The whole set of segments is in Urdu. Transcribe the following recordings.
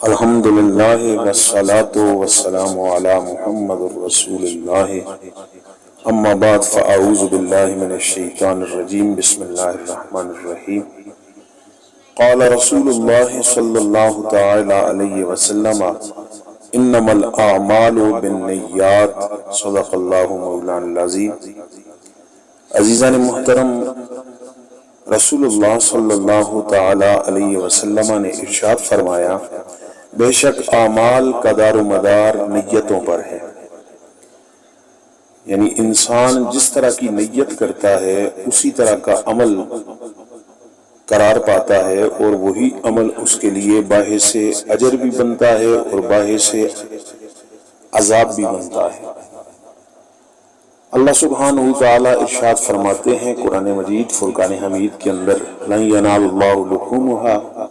الحمد للہ والصلاة والسلام علی محمد رسول اللہ اما بعد فاعوذ باللہ من الشیطان الرجیم بسم اللہ الرحمن الرحیم قال رسول اللہ صلی اللہ تعالی علیہ وسلم انما الاعمال بالنیات صدق اللہ مولانا العظیم۔ عزیزان محترم، رسول اللہ صلی اللہ تعالی علیہ وسلم نے ارشاد فرمایا، بے شک اعمال کا دار و مدار نیتوں پر ہے۔ یعنی انسان جس طرح کی نیت کرتا ہے اسی طرح کا عمل قرار پاتا ہے، اور وہی عمل اس کے لیے باعث اجر بھی بنتا ہے اور باعث عذاب بھی بنتا ہے۔ اللہ سبحانہ وتعالی ارشاد فرماتے ہیں قرآن مجید فرقان حمید کے اندر، لن ینال اللہ لحومها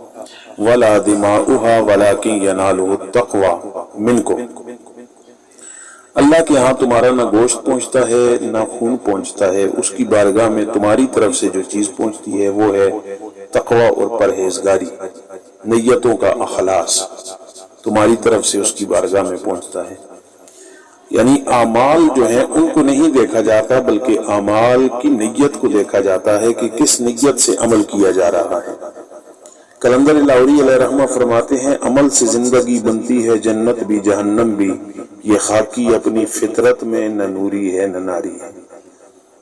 ولا دماؤها ولکن ینالہ التقوی منکم۔ اللہ کے ہاں تمہارا نہ گوشت پہنچتا ہے نہ خون پہنچتا ہے، اس کی بارگاہ میں تمہاری طرف سے جو چیز پہنچتی ہے وہ ہے تقوی اور پرہیزگاری، نیتوں کا اخلاص تمہاری طرف سے اس کی بارگاہ میں پہنچتا ہے۔ یعنی اعمال جو ہیں ان کو نہیں دیکھا جاتا، بلکہ اعمال کی نیت کو دیکھا جاتا ہے کہ کس نیت سے عمل کیا جا رہا ہے۔ کلندر لاہوری علیہ رحمہ فرماتے ہیں، عمل سے زندگی بنتی ہے جنت بھی جہنم بھی، یہ خاکی اپنی فطرت میں نہ نوری ہے نہ ناری ہے۔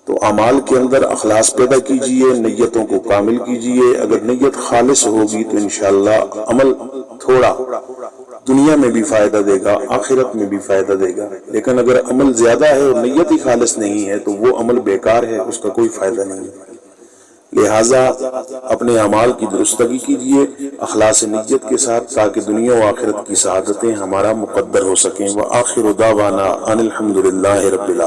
تو اعمال کے اندر اخلاص پیدا کیجئے، نیتوں کو کامل کیجئے۔ اگر نیت خالص ہوگی تو انشاءاللہ عمل تھوڑا دنیا میں بھی فائدہ دے گا، آخرت میں بھی فائدہ دے گا، لیکن اگر عمل زیادہ ہے اور نیت ہی خالص نہیں ہے تو وہ عمل بیکار ہے، اس کا کوئی فائدہ نہیں ہے۔ لہٰذا اپنے اعمال کی درستگی کیجئے اخلاص نیت کے ساتھ، تاکہ دنیا و آخرت کی سعادتیں ہمارا مقدر ہو سکیں۔ وآخر دعوانا ان الحمد للہ رب العالمین۔